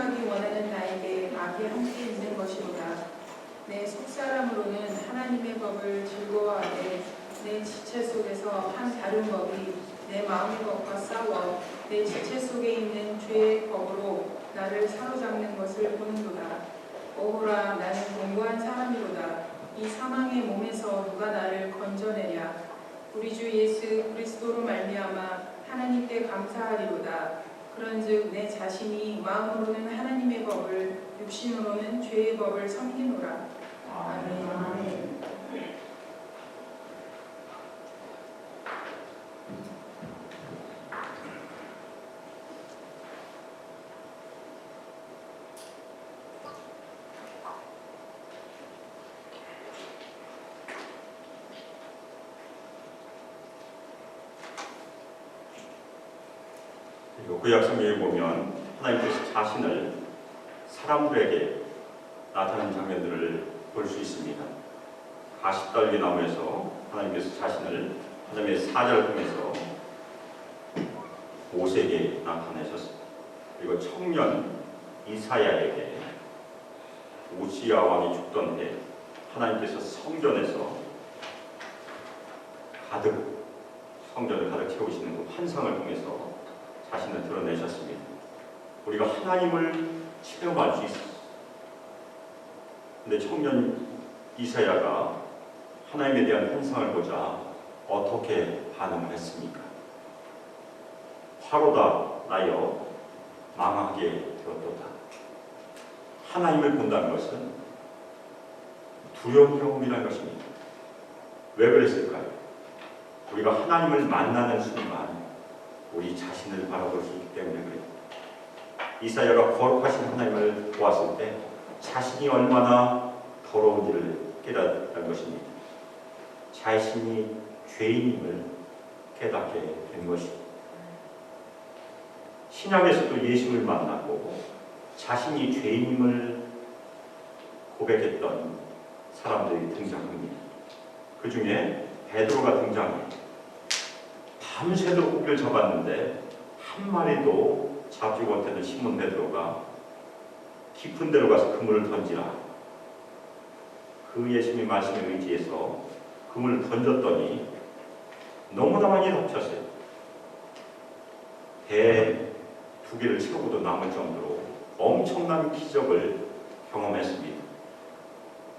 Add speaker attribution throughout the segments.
Speaker 1: 행하기 원하는 나에게 악이 함께 있는 것이로다. 내 속사람으로는 하나님의 법을 즐거워하되 내 지체 속에서 한 다른 법이 내 마음의 법과 싸워 내 지체 속에 있는 죄의 법으로 나를 사로잡는 것을 보는도다. 오호라, 나는 공고한 사람이로다. 이 사망의 몸에서 누가 나를 건져내랴. 우리 주 예수 그리스도로 말미암아 하나님께 감사하리로다. 그런즉 내 자신이 마음으로는 하나님의 법을, 육신으로는 죄의 법을 섬기노라. 아멘.
Speaker 2: 구약 성경에 보면 하나님께서 자신을 사람들에게 나타나는 장면들을 볼 수 있습니다. 가시떨기 나무에서 하나님께서 자신을 하나님의 사자를 통해서 모세에게 나타내셨습니다. 그리고 청년 이사야에게 우시야 왕이 죽던 해 하나님께서 성전에서 성전을 가득 채우시는 그 환상을 통해서 자신을 드러내셨습니다. 우리가 하나님을 체험할 수 있었습니다. 근데 청년 이사야가 하나님에 대한 환상을 보자 어떻게 반응을 했습니까? 화로다 나여 망하게 되었도다. 하나님을 본다는 것은 두려운 경험이라는 것입니다. 왜 그랬을까요? 우리가 하나님을 만나는 순간 우리 자신을 바라볼 수 있기 때문에 그래요. 이사야가 거룩하신 하나님을 보았을 때 자신이 얼마나 더러운지를 깨닫는 것입니다. 자신이 죄인임을 깨닫게 된 것입니다. 신약에서도 예수를 만나고 자신이 죄인임을 고백했던 사람들이 등장합니다. 그 중에 베드로가 등장합니다. 밤새도록 고기를 잡았는데 한 마리도 잡지 못하는 시몬 베드로가 깊은 데로 가서 그물을 던지라. 그 예수님의 말씀에 의지해서 그물을 던졌더니 너무나 많이 덮쳤어요. 배 2개를 채우고도 남을 정도로 엄청난 기적을 경험했습니다.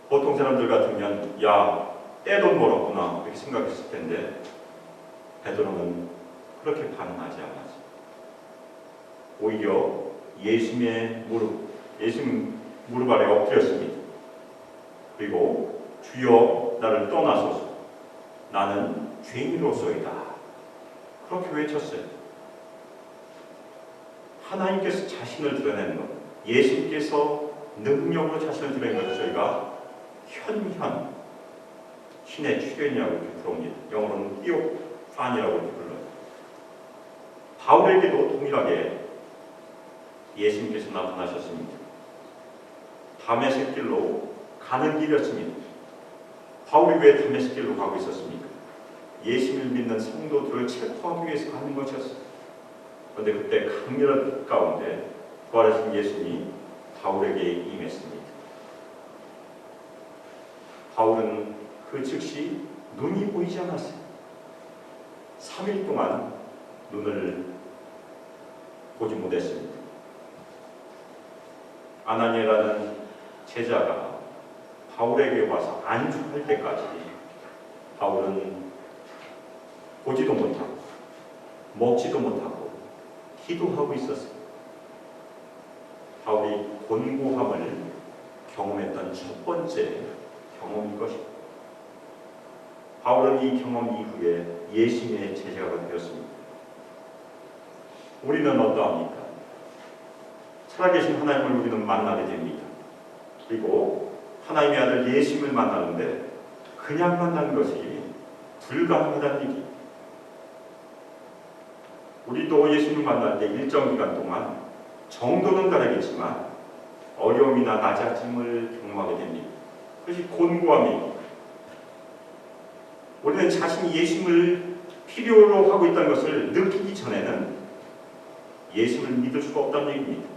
Speaker 2: 보통 사람들 같으면 야, 떼돈 벌었구나 이렇게 생각했을 텐데 베드로는 그렇게 반응하지 않았어요. 오히려 예수님 무릎 아래 엎드렸습니다. 그리고 주여 나를 떠나소서, 나는 죄인으로서이다. 그렇게 외쳤어요. 하나님께서 자신을 드러내는 것, 예수님께서 능력으로 자신을 드러내는 것을 저희가 현현, 신의 출현이라고 이렇게 부릅니다. 영어로는 티오판이라고 이렇게 불러요. 바울에게도 동일하게 예수님께서 나타나셨습니다. 다메섹 길로 가는 길이었습니다. 바울이 왜 다메섹 길로 가고 있었습니까? 예수님을 믿는 성도들을 체포하기 위해서 가는 것이었어요. 그런데 그때 강렬한 빛 가운데 부활하신 예수님이 바울에게 임했습니다. 바울은 그 즉시 눈이 보이지 않았어요. 3일 동안 눈을 보지 못했습니다. 아나니아라는 제자가 바울에게 와서 안수할 때까지 바울은 보지도 못하고 먹지도 못하고 기도하고 있었어요. 바울이 곤고함을 경험했던 첫 번째 경험인 것입니다. 바울은 이 경험 이후에 예수님의 제자가 되었습니다. 우리는 어떠합니까? 살아계신 하나님을 우리는 만나게 됩니다. 그리고 하나님의 아들 예수님을 만나는데 그냥 만나는 것이 불가능하다는 얘기. 우리도 예수님을 만날 때 일정 기간 동안 정도는 다르겠지만 어려움이나 낮아짐을 경험하게 됩니다. 그것이 곤고함입니다. 우리는 자신이 예수님을 필요로 하고 있다는 것을 느끼기 전에는 예수님을 믿을 수가 없다는 얘기입니다.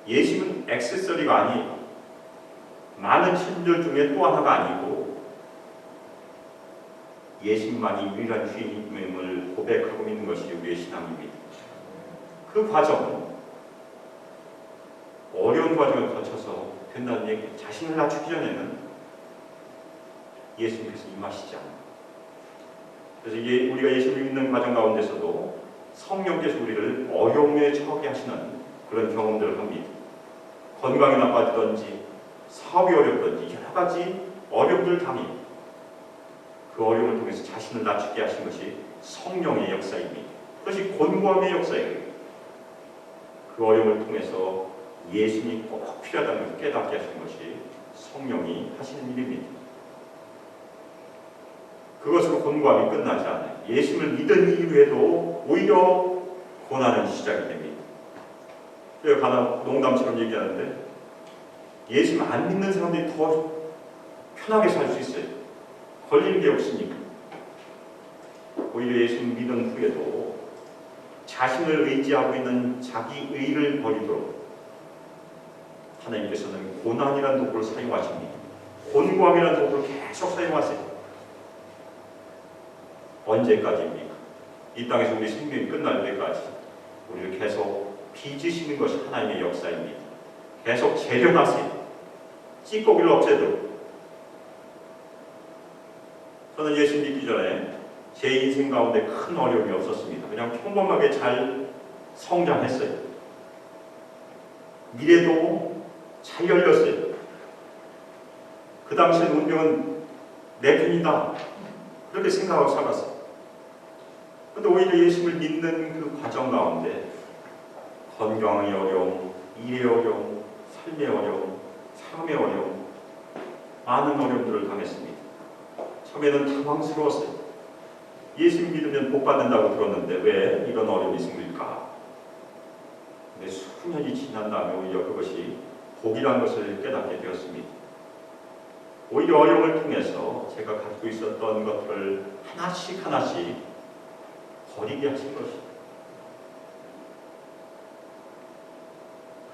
Speaker 2: 예심은 액세서리가 아니에요. 많은 신들 중에 또 하나가 아니고 예수만이 유일한 주님임을 고백하고 있는 것이 우리의 신앙입니다. 그 과정은 어려운 과정을 거쳐서 된다는 얘기. 자신을 낮추기 전에는 예수님께서 임하시지 않아요. 그래서 우리가 예수를 믿는 과정 가운데서도 성령께서 우리를 어려움에 처하게 하시는 그런 경험들을 합니다. 건강이 나빠지든지 사업이 어렵든지 여러 가지 어려움을 당해요. 그 어려움을 통해서 자신을 낮추게 하신 것이 성령의 역사입니다. 그것이 곤고함의 역사예요. 그 어려움을 통해서 예수님이 꼭 필요하다는 것을 깨닫게 하신 것이 성령이 하시는 일입니다. 그것으로 곤고함이 끝나지 않아요. 예수님을 믿은 이후에도 오히려 고난은 시작이 됩니다. 제가 가나 농담처럼 얘기하는데 예수님 안 믿는 사람들이 더 편하게 살 수 있어요. 걸리는 게 없으니까. 오히려 예수님 믿은 후에도 자신을 의지하고 있는 자기 의를 버리도록 하나님께서는 고난이라는 도구를 사용하십니다. 곤고함이라는 도구를 계속 사용하세요. 언제까지입니까? 이 땅에서 우리 생명이 끝날 때까지 우리를 계속 빚으시는 것이 하나님의 역사입니다. 계속 재련하세요. 찌꺼기를 없애도록. 저는 예수 믿기 전에 제 인생 가운데 큰 어려움이 없었습니다. 그냥 평범하게 잘 성장했어요. 미래도 잘 열렸어요. 그 당시에 운명은 내 편이다. 그렇게 생각하고 살았어요. 그런데 오히려 예수를 믿는 그 과정 가운데 건강의 어려움, 일의 어려움, 삶의 어려움, 삶의 어려움, 많은 어려움들을 당했습니다. 처음에는 당황스러웠어요. 예수 믿으면 복 받는다고 들었는데 왜 이런 어려움이 생길까? 근데 수년이 지난 다음에 오히려 그것이 복이라는 것을 깨닫게 되었습니다. 오히려 어려움을 통해서 제가 가지고 있었던 것들을 하나씩 하나씩 버리게 하신 것입니다.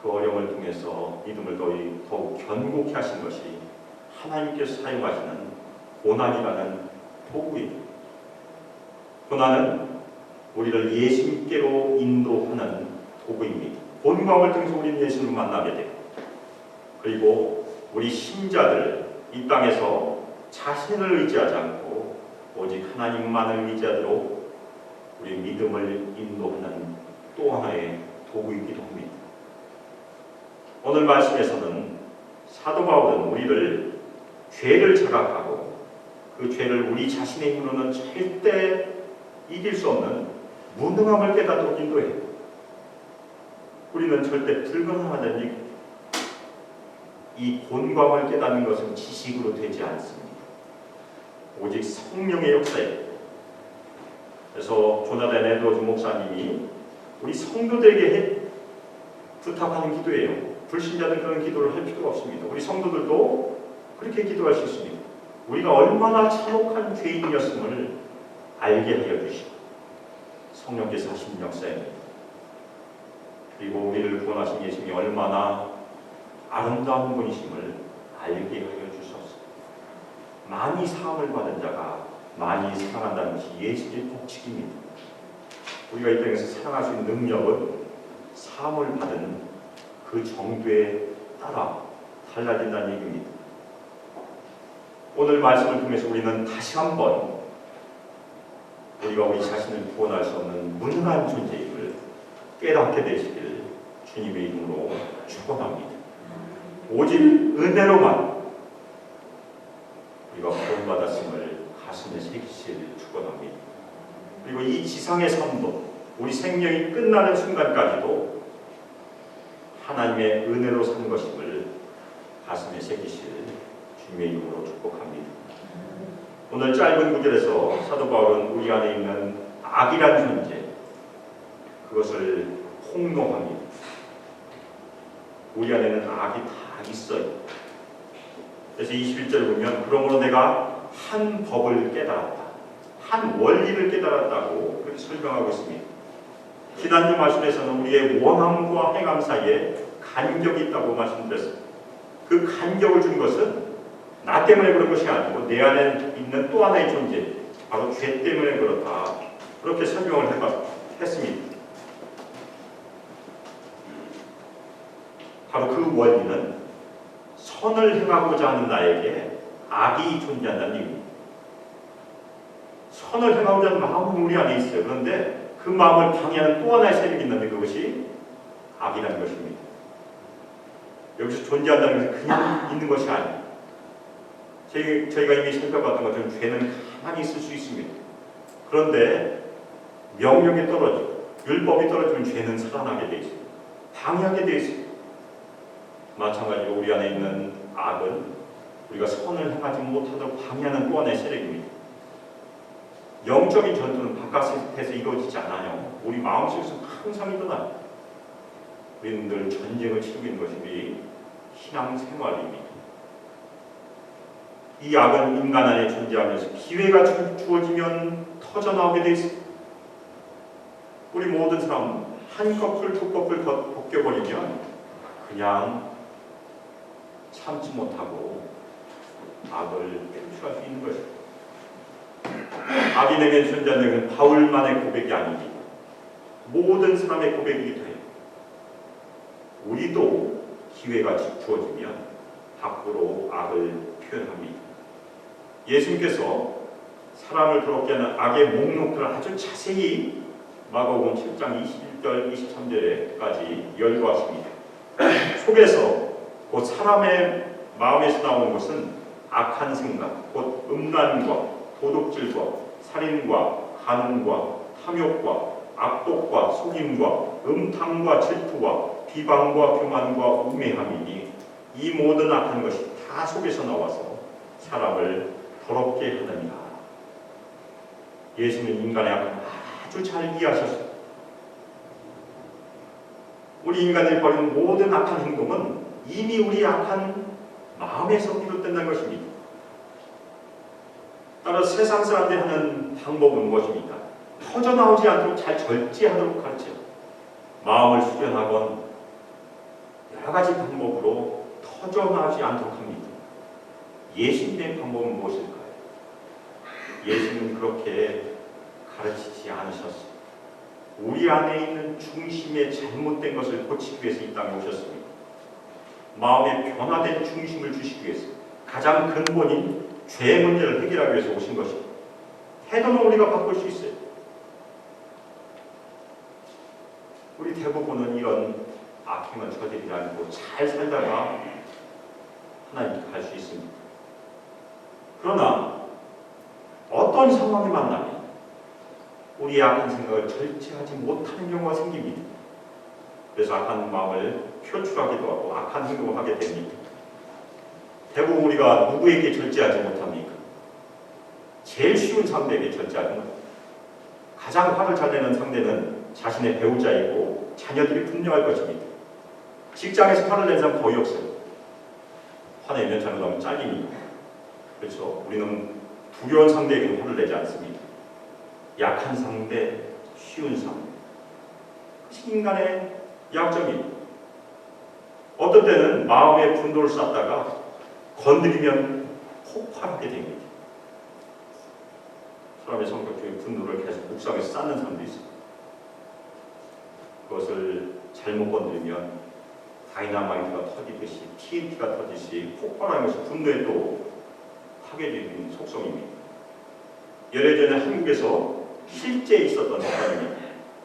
Speaker 2: 그 어려움을 통해서 믿음을 더욱 견고케 하신 것이 하나님께서 사용하시는 고난이라는 도구입니다. 고난은 우리를 예수님께로 인도하는 도구입니다. 곤고함을 통해서 우리는 예수님을 만나게 되고, 그리고 우리 신자들 이 땅에서 자신을 의지하지 않고 오직 하나님만을 의지하도록 우리 믿음을 인도하는 또 하나의 도구이기도 합니다. 오늘 말씀에서는 사도 바울은 우리를 죄를 자각하고 그 죄를 우리 자신의 힘으로는 절대 이길 수 없는 무능함을 깨닫도록 인도해요. 우리는 절대 불가능하다는 얘기입니다. 이 곤고함을 깨닫는 것은 지식으로 되지 않습니다. 오직 성령의 역사예요. 그래서 조나단 에드워즈 목사님이 우리 성도들에게 부탁하는 기도예요. 불신자들 그런 기도를 할 필요가 없습니다. 우리 성도들도 그렇게 기도할 수 있습니다. 우리가 얼마나 참혹한 죄인이었음을 알게 하여 주시고 성령께서 하신 역사입니다. 그리고 우리를 구원하신 예수님이 얼마나 아름다운 분이심을 알게 하여 주소서. 많이 사함을 받은 자가 많이 사랑한다는 것이 예수의 법칙입니다. 우리가 이 땅에서 사랑할 수 있는 능력은 사함을 받은 그 정도에 따라 달라진다는 얘기입니다. 오늘 말씀을 통해서 우리는 다시 한번 우리가 우리 자신을 구원할 수 없는 무능한 존재임을 깨닫게 되시길 주님의 이름으로 축원합니다. 오직 은혜로만 우리가 구원받았음을 가슴에 새기시길 축원합니다. 그리고 이 지상의 삶도 우리 생명이 끝나는 순간까지도 하나님의 은혜로 산 것임을 가슴에 새기실 주님의 이름으로 축복합니다. 오늘 짧은 구절에서 사도 바울은 우리 안에 있는 악이란 존재, 그것을 폭로합니다. 우리 안에는 악이 다 있어요. 그래서 21절을 보면 그러므로 내가 한 법을 깨달았다, 한 원리를 깨달았다고 그렇게 설명하고 있습니다. 지난주 말씀에서는 우리의 원함과 행함 사이에 간격이 있다고 말씀드렸습니다. 그 간격을 준 것은 나 때문에 그런 것이 아니고 내 안에 있는 또 하나의 존재, 바로 죄 때문에 그렇다. 그렇게 설명을 했습니다. 바로 그 원리는 선을 행하고자 하는 나에게 악이 존재한다는 얘기입니다. 선을 행하고자 하는 마음은 우리 안에 있어요. 그런데 그 마음을 방해하는 또 하나의 세력이 있는데 그것이 악이라는 것입니다. 여기서 존재한다는 것은 그냥 있는 것이 아니에요. 저희가 이미 살펴봤던 것처럼 죄는 가만히 있을 수 있습니다. 그런데 명령이 떨어지고 율법이 떨어지면 죄는 살아나게 돼 있습니다. 방해하게 돼 있습니다. 마찬가지로 우리 안에 있는 악은 우리가 선을 행하지 못하도록 방해하는 또 하나의 세력입니다. 영적인 전투는 바깥에서 이루어지지 않아요. 우리 마음속에서 항상 일어나요. 우리는 늘 전쟁을 치르고 있는 것이 우리 신앙생활입니다. 이 악은 인간 안에 존재하면서 기회가 주어지면 터져나오게 돼 있습니다. 우리 모든 사람은 한 커플, 두 커플 벗겨버리면 그냥 참지 못하고 악을 표출할 수 있는 것입니다. 악이 내게 존재하는 것은 바울만의 고백이 아닙니다. 모든 사람의 고백이기도 해요. 우리도 기회가 주어지면 밖으로 악을 표현합니다. 예수님께서 사람을 더럽게 하는 악의 목록들을 아주 자세히 마가복음 7장 21절 23절에까지 열거하십니다. 속에서 곧 사람의 마음에서 나오는 것은 악한 생각, 곧 음란과 도둑질과 살인과 간음과 탐욕과 악독과 속임과 음탕과 질투와 비방과 교만과 우매함이니 이 모든 악한 것이 다 속에서 나와서 사람을 더럽게 하느니라. 예수는 인간의 악을 아주 잘 이해하셨어요. 우리 인간들이 벌이는 모든 악한 행동은 이미 우리 악한 마음에서 비롯된다는 것입니다. 따라서 세상 사람들이 하는 방법은 무엇입니까? 터져나오지 않도록 잘 절제하도록 가르쳐요. 마음을 수련하건 여러 가지 방법으로 터져나오지 않도록 합니다. 예수님의 방법은 무엇일까요? 예수님은 그렇게 가르치지 않으셨어요. 우리 안에 있는 중심의 잘못된 것을 고치기 위해서 이 땅에 오셨습니다. 마음의 변화된 중심을 주시기 위해서 가장 근본인 죄의 문제를 해결하기 위해서 오신 것입니다. 태도는 우리가 바꿀 수 있어요. 우리 대부분은 이런 악행을 저지르지 않고 잘 살다가 하나님께 갈 수 있습니다. 그러나 어떤 상황이 만나면 우리의 악한 생각을 절제하지 못하는 경우가 생깁니다. 그래서 악한 마음을 표출하기도 하고 악한 행동을 하게 됩니다. 대부분 우리가 누구에게 절제하지 못합니까? 제일 쉬운 상대에게 절제하는 겁니다. 가장 화를 잘 내는 상대는 자신의 배우자이고 자녀들이 분명할 것입니다. 직장에서 화를 낸 사람 거의 없어요. 화내면 잘못하면 잘립니다. 그렇죠. 우리는 두려운 상대에게 화를 내지 않습니다. 약한 상대, 쉬운 상대. 그것이 인간의 약점입니다. 어떤 때는 마음의 분노를 쌓다가 건드리면 폭발하게 됩니다. 사람의 성격 중에 분노를 계속 묵상해서 쌓는 사람도 있습니다. 그것을 잘못 건드리면 다이나마이트가 터지듯이 TNT가 터지듯이 폭발하는 것이 분노에 또 파괴적인 속성입니다. 예전에 한국에서 실제 있었던 사람이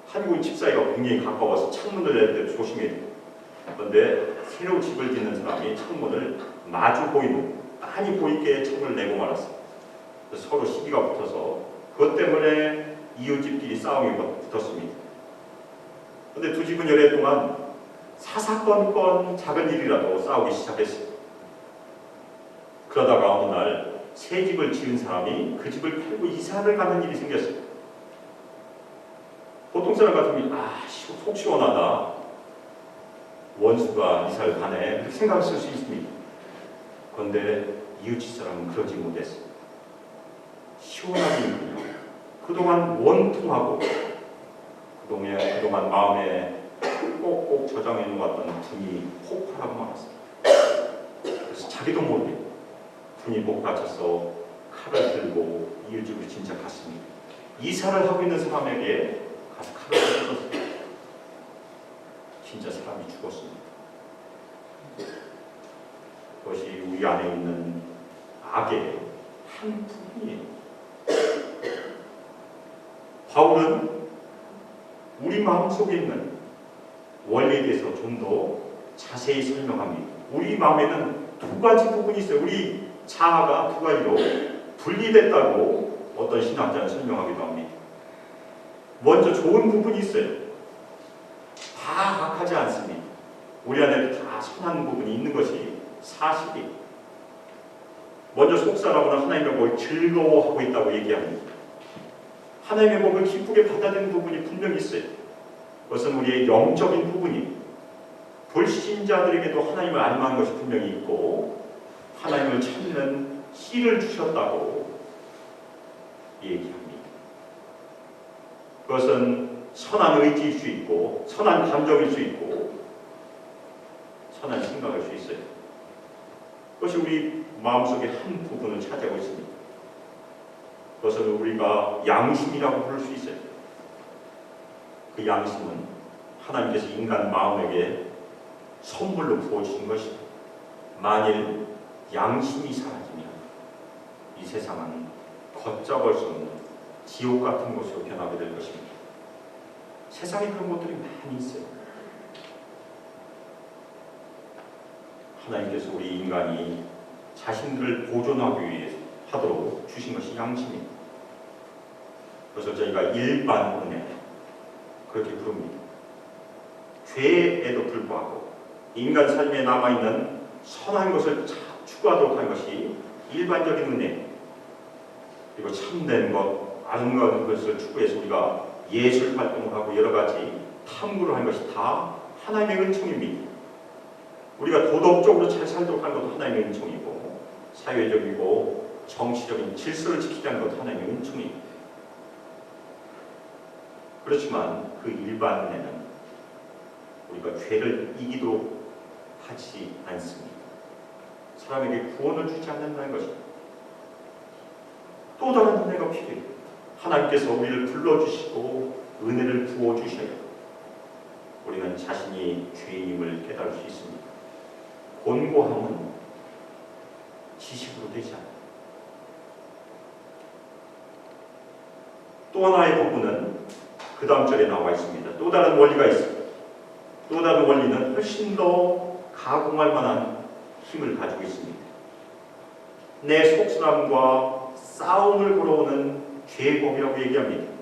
Speaker 2: 한국인 집사이가 굉장히 가까워서 창문을 낼 때 조심해야 돼요. 그런데 새로 집을 짓는 사람이 창문을 마주 보이는 빤히 보이게 창문을 내고 말았어요. 그래서 서로 시비가 붙어서 그것 때문에 이웃집끼리 싸움이 붙었습니다. 그런데 두 집은 열애 동안 사사건건 작은 일이라도 싸우기 시작했어요. 그러다가 어느 날 새 집을 지은 사람이 그 집을 팔고 이사를 가는 일이 생겼어요. 보통 사람 같으면 속 시원하다. 원수가 이사를 가네. 이렇게 생각했을 수 있습니다. 그런데 이웃집 사람은 그러지 못했어요. 시원하긴요. 그동안 원통하고 그동안 마음에 꼭꼭 저장해 놓았던 분이 폭발하고 말았습니다. 그래서 자기도 모르게 분이 복받쳐서 칼을 들고 이웃집으로 진짜 갔습니다. 이사를 하고 있는 사람에게 가서 칼을 찔렀습니다. 진짜 사람이 죽었습니다. 그것이 우리 안에 있는 악의 한 부분이에요. 바울은 우리 마음속에 있는 원리에 대해서 좀 더 자세히 설명합니다. 우리 마음에는 두 가지 부분이 있어요. 우리 자아가 두 가지로 분리됐다고 어떤 신학자는 설명하기도 합니다. 먼저 좋은 부분이 있어요. 다 악하지 않습니다. 우리 안에도 다 선한 부분이 있는 것이 사실이에요. 먼저 속사람은 하나님의 법을 즐거워하고 있다고 얘기합니다. 하나님의 법을 기쁘게 받아들이는 부분이 분명히 있어요. 그것은 우리의 영적인 부분이에요. 불신자들에게도 하나님을 알만한 것이 분명히 있고 하나님을 찾는 씨를 주셨다고 얘기합니다. 그것은 선한 의지일 수 있고 선한 감정일 수 있고 선한 생각일 수 있어요. 그것이 우리 마음속의 한 부분을 차지하고 있습니다. 그것을 우리가 양심이라고 부를 수 있어요. 그 양심은 하나님께서 인간 마음에게 선물로 부어주신 것입니다. 만일 양심이 사라지면 이 세상은 걷잡을 수 없는 지옥 같은 곳으로 변하게 될 것입니다. 세상에 그런 것들이 많이 있어요. 하나님께서 우리 인간이 자신들을 보존하기 위해 하도록 주신 것이 양심입니다. 그래서 저희가 일반 은혜 그렇게 부릅니다. 죄에도 불구하고 인간 삶에 남아있는 선한 것을 추구하도록 하는 것이 일반적인 은혜. 그리고 참된 것, 아름다운 것을 추구해서 우리가 예술 활동을 하고 여러 가지 탐구를 하는 것이 다 하나님의 은총입니다. 우리가 도덕적으로 잘 살도록 하는 것도 하나님의 은총이고 사회적이고 정치적인 질서를 지키자는 것도 하나님의 은총입니다. 그렇지만 그 일반 은혜는 우리가 죄를 이기도록 하지 않습니다. 사람에게 구원을 주지 않는다는 것입니다. 또 다른 은혜가 필요해요. 하나님께서 우리를 불러주시고 은혜를 부어주셔야 우리는 자신이 죄인임을 깨달을 수 있습니다. 곤고함은 지식으로 되지 않아요. 또 하나의 부분은 그 다음 절에 나와 있습니다. 또 다른 원리가 있습니다. 또 다른 원리는 훨씬 더 가공할 만한 힘을 가지고 있습니다. 내 속사람과 싸움을 걸어오는 죄의 법이라고 얘기합니다.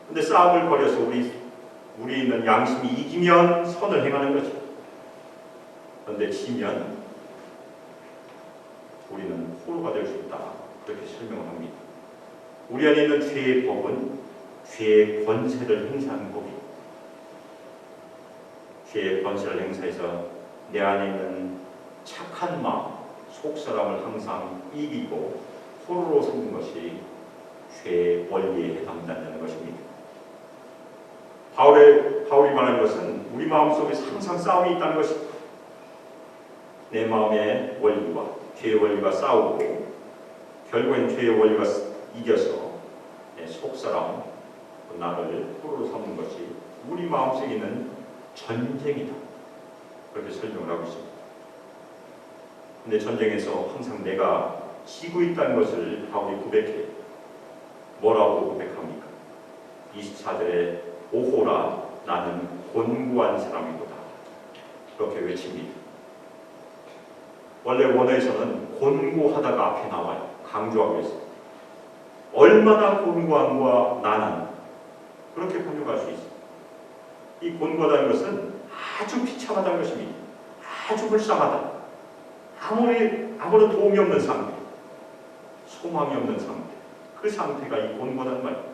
Speaker 2: 근데 싸움을 벌여서 우리 있는 양심이 이기면 선을 행하는 거죠. 그런데 지면 우리는 포로가 될 수 있다. 그렇게 설명을 합니다. 우리 안에 있는 죄의 법은 죄의 권세를 행사하는 법이에요. 죄의 권세를 행사해서 내 안에 있는 착한 마음, 속사람을 항상 이기고 포로로 삼는 것이 죄의 원리에 해당된다는 것입니다. 바울이 말하는 것은 우리 마음속에 항상 싸움이 있다는 것입니다. 내 마음의 원리와 죄의 원리가 싸우고 결국엔 죄의 원리가 이겨서 내 속사람, 나를 포로로 삼는 것이 우리 마음속에 있는 전쟁이다. 그렇게 설명을 하고 있습니다. 근데 전쟁에서 항상 내가 지고 있다는 것을 바울이 고백해요. 뭐라고 고백합니까? 24절에 오호라 나는 곤고한 사람이로다. 그렇게 외칩니다. 원래 원어에서는 곤고하다가 앞에 나와요. 강조하고 있어요. 얼마나 곤고한가 나는 그렇게 번역할 수 있어요. 이 곤고하다는 것은 아주 비참하다는 것입니다. 아주 불쌍하다. 아무런 도움이 없는 상태, 소망이 없는 상태, 그 상태가 이 곤고한 말이에요.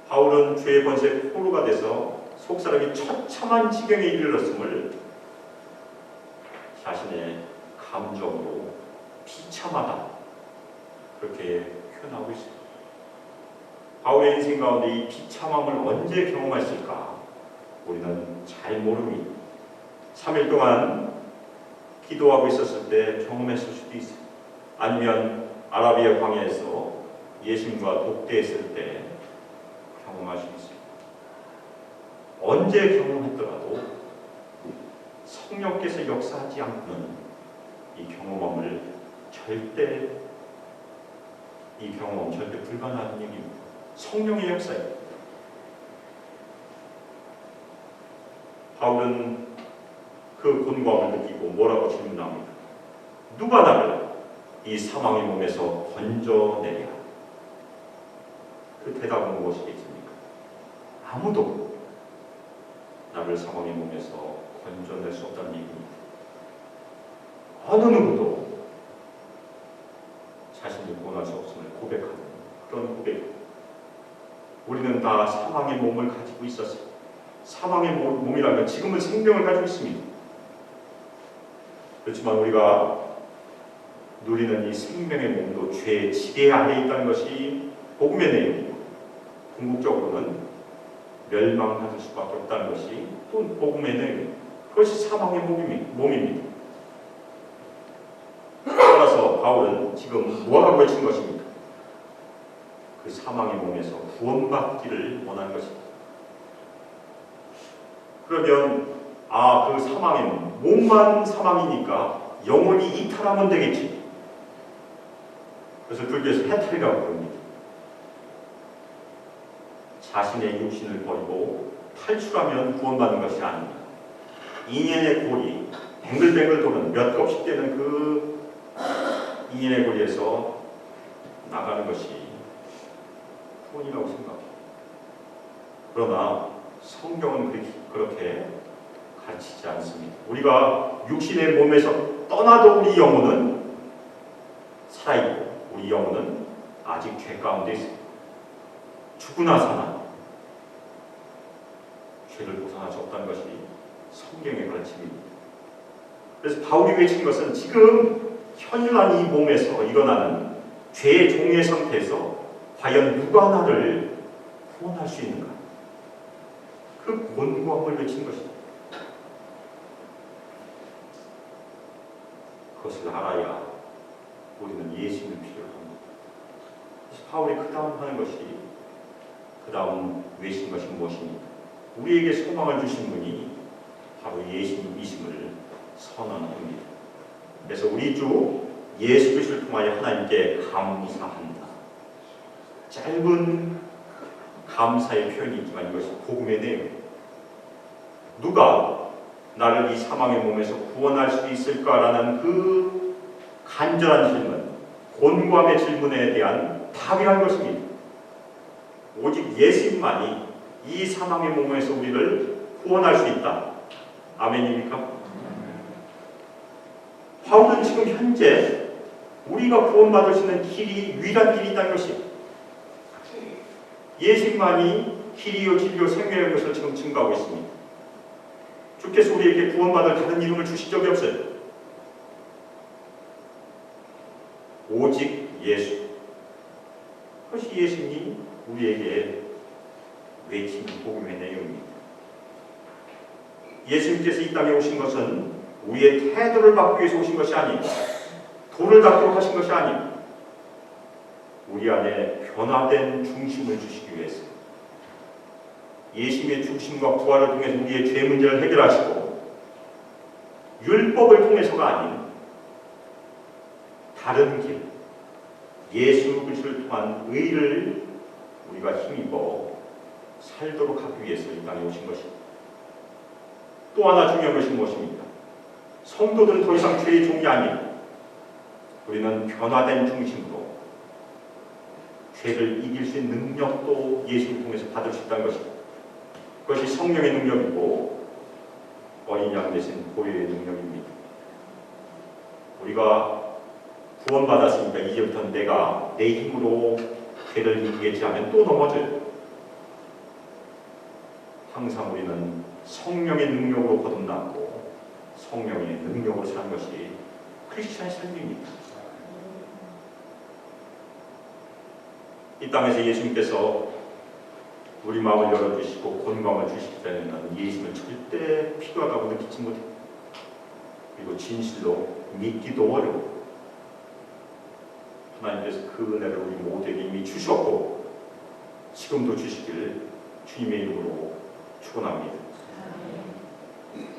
Speaker 2: 바울은 죄의 권세에 포로가 돼서 속사람이 처참한 지경에 이르렀음을 자신의 감정으로 비참하다 그렇게 표현하고 있습니다. 바울의 인생 가운데 이 비참함을 언제 경험했을까? 우리는 잘 모릅니다. 3일 동안 기도하고 있었을 때 경험했을 수도 있어요. 아니면 아라비아 광야에서 예수님과 독대했을 때 경험할 수 있어요. 언제 경험했더라도 성령께서 역사하지 않고는 이 경험을 절대 불가능한 얘기입니다. 성령의 역사예요. 바울은 그 곤고함을 느끼고 뭐라고 질문합니다. 누가 나를 이 사망의 몸에서 건져내랴? 그 대답은 무엇이겠습니까? 아무도 나를 사망의 몸에서 건져낼 수 없다는 얘기입니다. 어느 누구도 자신을 구원할 수 없음을 고백하는 그런 고백. 우리는 다 사망의 몸을 가지고 있었어요. 사망의 몸이라면 지금은 생명을 가지고 있습니다. 그렇지만 우리가 누리는 이 생명의 몸도 죄의 지배 안에 있다는 것이 복음의 내용이고, 궁극적으로는 멸망받을 수밖에 없다는 것이 또 복음의 내용입니다. 그것이 사망의 몸입니다. 따라서 바울은 지금 뭐라고 외친 것입니까? 그 사망의 몸에서 구원받기를 원하는 것입니다. 그러면 그 사망의 몸만 사망이니까 영혼이 이탈하면 되겠지. 그래서 불교에서 해탈이라고 부릅니다. 자신의 육신을 버리고 탈출하면 구원받는 것이 아닙니다. 인연의 고리, 뱅글뱅글 도는 몇 곱씩 되는 그 인연의 고리에서 나가는 것이 구원이라고 생각합니다. 그러나 성경은 그렇게 가르치지 않습니다. 우리가 육신의 몸에서 떠나도 우리 영혼은 살아있고 우리 영혼은 아직 죄 가운데 있습니다. 죽으나 사나 죄를 벗어날 수 없다는 것이 성경의 가르침입니다. 그래서 바울이 외친 것은 지금 현존한 이 몸에서 일어나는 죄의 종의 상태에서 과연 누가 나를 구원할 수 있는가? 그 곤고함을 외친 것입니다. 그것을 알아야 우리는 예수님을 필요로 합니다. 그래서 바울이 그 다음 하는 것이, 그 다음 외친 것이 무엇입니까? 우리에게 소망을 주신 분이 바로 예수님이심을 선언합니다. 그래서 우리 주 예수 그리스도를 통하여 하나님께 감사한다. 짧은 감사의 표현이 있지만 이것이 복음의 내용입니다. 누가 나를 이 사망의 몸에서 구원할 수 있을까라는 그 간절한 질문, 곤고함의 질문에 대한 답이라는 것입니다. 오직 예수님만이 이 사망의 몸에서 우리를 구원할 수 있다. 아멘입니까? 바울은 지금 현재 우리가 구원받을 수 있는 길이 유일한 길이 있다는 것이에요. 예수님만이 길이요 진리요 생명의 것을 지금 증거하고 있습니다. 주께서 우리에게 구원받을 다른 이름을 주신 적이 없어요. 오직 예수. 그것이 예수님이 우리에게 외치는 복음의 내용입니다. 예수님께서 이 땅에 오신 것은 우리의 태도를 바꾸기 위해서 오신 것이 아닙니다. 돈을 닦도록 하신 것이 아닙니다. 우리 안에 변화된 중심을 주시기 위해서, 예수님의 중심과 부활을 통해서 우리의 죄 문제를 해결하시고, 율법을 통해서가 아닌 다른 길, 예수 그리스도를 통한 의를 우리가 힘입어 살도록 하기 위해서 이 땅에 오신 것입니다. 또 하나 중요한 것이 무엇입니까? 성도들은 더 이상 죄의 종이 아닙니다. 우리는 변화된 중심으로 죄를 이길 수 있는 능력도 예수를 통해서 받을 수 있다는 것입니다. 그것이 성령의 능력이고 어린 양 대신 보혈의 능력입니다. 우리가 구원받았으니까 이제부터는 내가 내 힘으로 죄를 이기겠지 하면 또 넘어져요. 항상 우리는 성령의 능력으로 거듭났고 성령의 능력으로 사는 것이 크리스찬의 삶입니다. 이 땅에서 예수님께서 우리 마음을 열어주시고 건강을 주실 때는 예수는 절대 필요하다고 느끼지 못해. 그리고 진실로 믿기도 어려워. 하나님께서 그 은혜를 우리 모두에게 이미 주셨고 지금도 주시길 주님의 이름으로 축원합니다.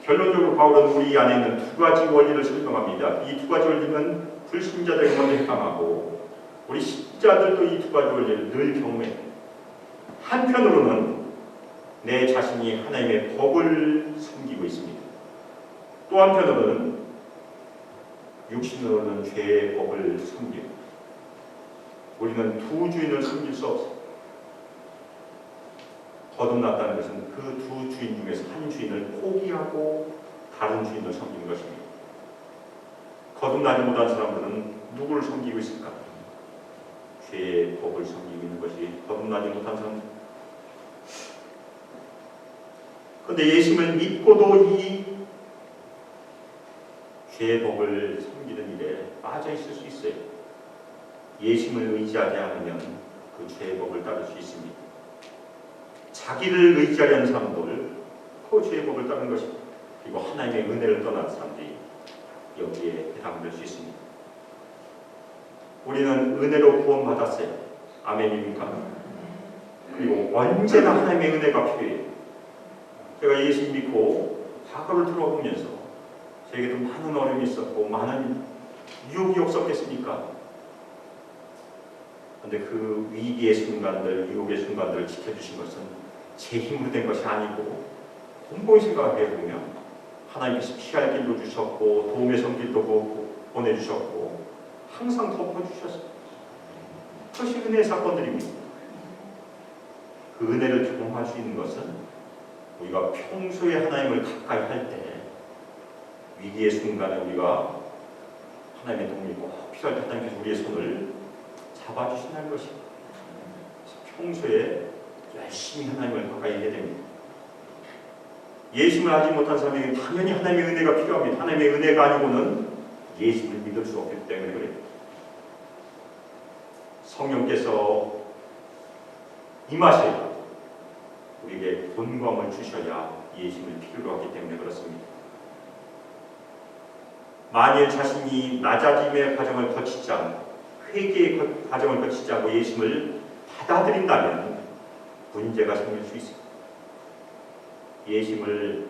Speaker 2: 결론적으로 바울은 우리 안에 있는 두 가지 원리를 설명합니다. 이 두 가지 원리는 불신자들에게 먼저 해당하고 우리 신자들도 이 두 가지 원리를 늘 경험해요. 한편으로는 내 자신이 하나님의 법을 섬기고 있습니다. 또 한편으로는 육신으로는 죄의 법을 섬기고 우리는 두 주인을 섬길 수 없어요. 거듭났다는 것은 그 두 주인 중에서 한 주인을 포기하고 다른 주인을 섬기는 것입니다. 거듭나지 못한 사람들은 누구를 섬기고 있을까? 죄의 법을 섬기고 있는 것이 거듭나지 못한 사람들. 그런데 예수님을 믿고도 이 죄의 법을 섬기는 일에 빠져 있을 수 있어요. 예수님을 의지하지 않으면 그 죄의 법을 따를 수 있습니다. 자기를 의지하려는 사람들, 그 죄의 법을 따르는 것입니다. 그리고 하나님의 은혜를 떠난 사람들이 여기에 해당될 수 있습니다. 우리는 은혜로 구원받았어요. 아멘입니까? 그리고 언제나 하나님의 은혜가 필요해요. 제가 예수 믿고 과거를 돌아보면서 저에게도 많은 어려움이 있었고 많은 유혹이 없었겠습니까? 그런데 그 위기의 순간들, 유혹의 순간들을 지켜주신 것은 제 힘으로 된 것이 아니고 곰곰이 생각해 보면 하나님께서 피할 길도 주셨고 도움의 손길도 보내주셨고 항상 덮어주셨어요. 그것이 은혜의 사건들입니다. 그 은혜를 경험할 수 있는 것은 우리가 평소에 하나님을 가까이 할 때 위기의 순간에 우리가 하나님의 도움이 꼭 필요할 때 하나님께서 우리의 손을 잡아주신다는 것입니다. 평소에 열심히 하나님을 가까이 해야 됩니다. 예수를 알지 못한 사람에게 당연히 하나님의 은혜가 필요합니다. 하나님의 은혜가 아니고는 예수를 믿을 수 없기 때문에 그래요. 성령께서 임하셔야 우리에게 본광을 주셔야 예수를 필요로 하기 때문에 그렇습니다. 만일 자신이 낮아짐의 과정을 거치지 않고 회개의 과정을 거치지 않고 예수를 받아들인다면 문제가 생길 수 있습니다. 예수를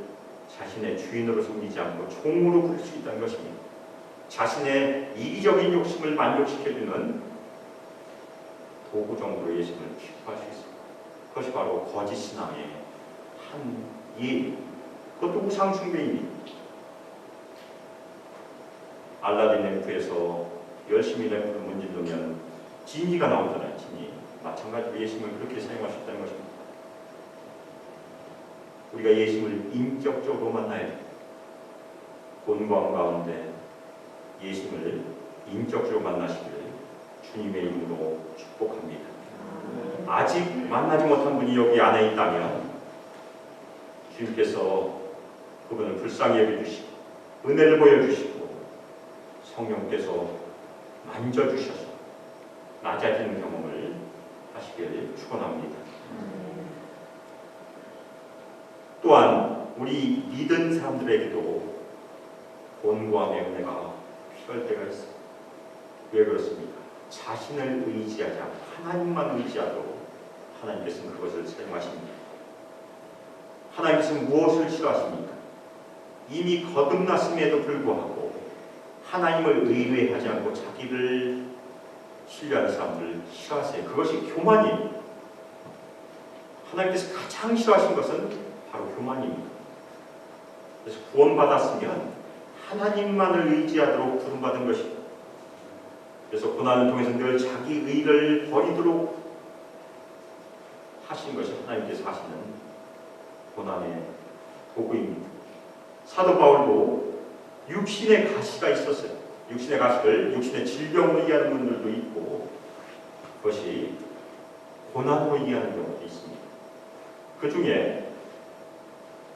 Speaker 2: 자신의 주인으로 섬기지 않고 종으로 부를 수 있다는 것입니다. 자신의 이기적인 욕심을 만족시켜주는 도구 정도로 예수를 취급할 수 있습니다. 그것이 바로 거짓 신앙의 한 예, 그것도 우상 숭배입니다. 알라딘 램프에서 열심히 램프를 문지르면 지니가 나오잖아요. 지니. 마찬가지로 예수님을 그렇게 사용하셨다는 것입니다. 우리가 예수님을 인격적으로 만나야 돼요. 본광 가운데 예수님을 인격적으로 만나시기를 주님의 이름으로 축복합니다. 아직 만나지 못한 분이 여기 안에 있다면 주님께서 그분을 불쌍히 여겨주시고 은혜를 보여주시고 성령께서 만져주셔서 낮아지는 경험을 하시기를 축원합니다. 또한 우리 믿은 사람들에게도 본고함의 은혜가 필요할 때가 있습니다. 왜 그렇습니까? 자신을 의지하지 않고 하나님만 의지하도록 하나님께서는 그것을 사용하십니다. 하나님께서는 무엇을 싫어하십니까? 이미 거듭났음에도 불구하고 하나님을 의뢰하지 않고 자기를 신뢰하는 사람들을 싫어하세요. 그것이 교만이에요. 하나님께서 가장 싫어하신 것은 바로 교만입니다. 그래서 구원받았으면 하나님만을 의지하도록 부름받은 것입니다. 그래서 고난을 통해서 늘 자기 의를 버리도록 하신 것이 하나님께서 하시는 고난의 도구입니다. 사도 바울도 육신의 가시가 있었어요. 육신의 가시를 육신의 질병으로 이해하는 분들도 있고 그것이 고난으로 이해하는 경우도 있습니다. 그 중에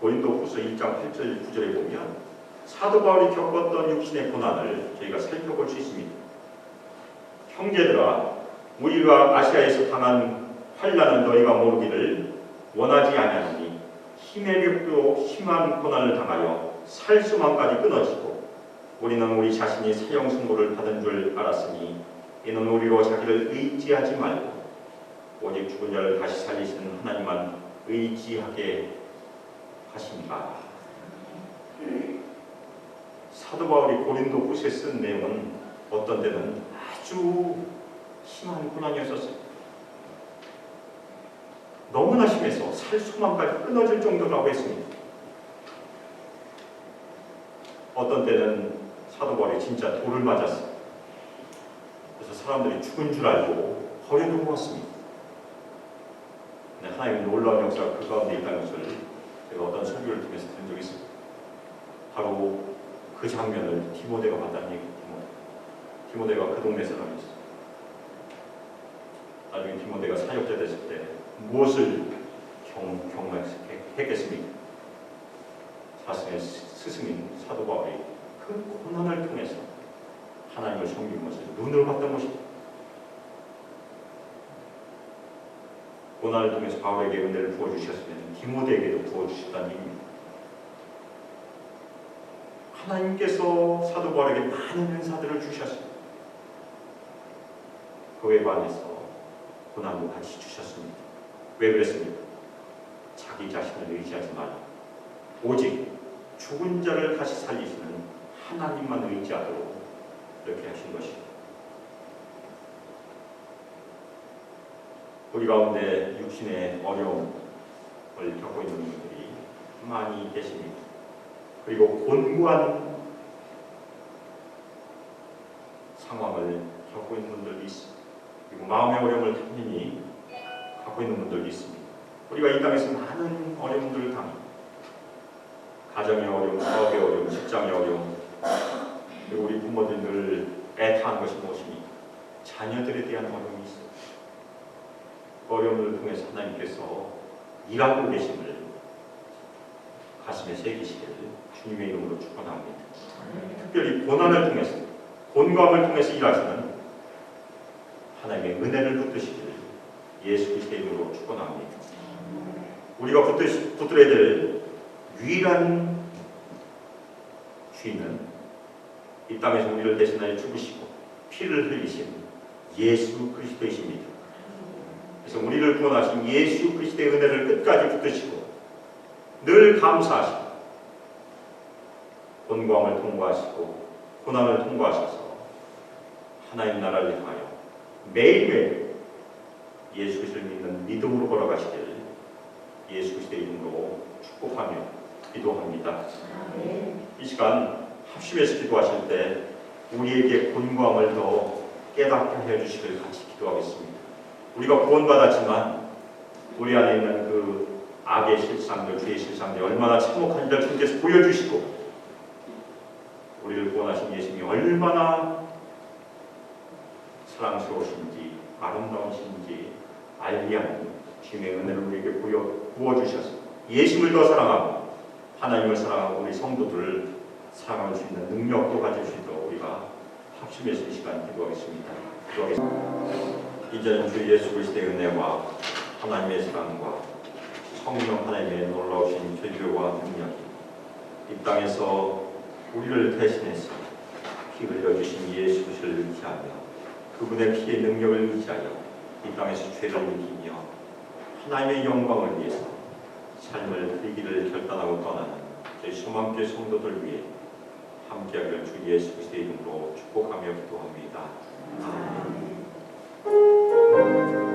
Speaker 2: 고린도후서 1장 8절 9절에 보면 사도 바울이 겪었던 육신의 고난을 저희가 살펴볼 수 있습니다. 형제들아, 우리가 아시아에서 당한 환난은 너희가 모르기를 원하지 아니하니 힘의 벽도 심한 고난을 당하여 살 수만까지 끊어지고 우리는 우리 자신이 사형 선고를 받은 줄 알았으니 이는 우리로 자기를 의지하지 말고 오직 죽은 자를 다시 살리시는 하나님만 의지하게 하십니다. 사도 바울이 고린도 후서에 쓴 내용은 어떤 때는 아주 심한 고난이었었어요. 너무나 심해서 살 수만까지 끊어질 정도라고 했습니다. 어떤 때는 사도 바울이 진짜 돌을 맞았어요. 그래서 사람들이 죽은 줄 알고 버려두고 왔습니다. 근데 하나님의 놀라운 역사가 그 가운데 있다는 것을 제가 어떤 설교를 통해서 들은 적이 있습니다. 바로 그 장면을 디모데가 봤다는 얘기예요. 디모데가 그 동네 사람이었어요. 나중에 디모데가 사역자 됐을 때 무엇을 경험했겠습니까? 자신의 스승인 사도 바울이 그 고난을 통해서 하나님을 섬기는 것을 눈으로 봤던 것입니다. 고난을 통해서 바울에게 은혜를 부어주셨으면 디모데에게도 부어주셨다는 얘기입니다. 하나님께서 사도 바울에게 많은 은사들을 주셨습니다. 그에 반해서 고난도 같이 주셨습니다. 왜 그랬습니까? 자기 자신을 의지하지 말고 오직 죽은 자를 다시 살리시는 하나님만 의지하도록 이렇게 하신 것입니다. 우리 가운데 육신의 어려움을 겪고 있는 분들이 많이 계십니다. 그리고 곤고한 상황을 겪고 있는 분들도 있습니다. 그리고 마음의 어려움을 당연히 갖고 있는 분들도 있습니다. 우리가 이 땅에서 많은 어려움들을 당합니다. 가정의 어려움, 사업의 어려움, 직장의 어려움, 그리고 우리 부모들 늘 애타는 것이 무엇입니까? 자녀들에 대한 어려움이 있어요. 그 어려움을 통해서 하나님께서 일하고 계심을 가슴에 새기시기를 주님의 이름으로 축원합니다. 특별히 고난을 통해서, 곤고함을 통해서 일하시는 하나님의 은혜를 붙드시기를 예수 그리스도의 이름으로 축원합니다. 우리가 붙들어야 될 유일한 주인은 이 땅에서 우리를 대신하여 죽으시고 피를 흘리신 예수 그리스도이십니다. 그래서 우리를 구원하신 예수 그리스도의 은혜를 끝까지 붙드시고 늘 감사하시고 곤고함을 통과하시고 고난을 통과하셔서 하나님 나라를 향하여 매일매일 예수 그리스도를 믿는 믿음으로 걸어가시기를 예수 그리스도의 이름으로 축복하며 기도합니다. 이 시간 합심해서 기도하실 때 우리에게 곤고함을 더 깨닫게 해주시길 같이 기도하겠습니다. 우리가 구원받았지만 우리 안에 있는 그 악의 실상들, 죄의 실상들이 얼마나 참혹한지를 주님께서 보여주시고 우리를 구원하신 예수님이 얼마나 사랑스러우신지 아름다우신지 알게 하는 주님의 은혜를 우리에게 부어주셔서 예수님을 더 사랑하고 하나님을 사랑하고 우리 성도들을 사랑할 수 있는 능력도 가질 수 있도록 우리가 합심해서 이 시간 기도하겠습니다. 이제는 주 예수 그리스도의 은혜와 하나님의 사랑과 성령 하나님의 놀라우신 죄교와 능력이 이 땅에서 우리를 대신해서 피 흘려주신 예수 그리스도를 의지하며 그분의 피의 능력을 의지하여 이 땅에서 죄를 이기며 하나님의 영광을 위해서 삶을 드리기를 결단하고 떠나는 저희 소망교회 성도들 위해 함께하기를 주 예수 그리스도의 이름으로 축복하며 기도합니다. 아멘.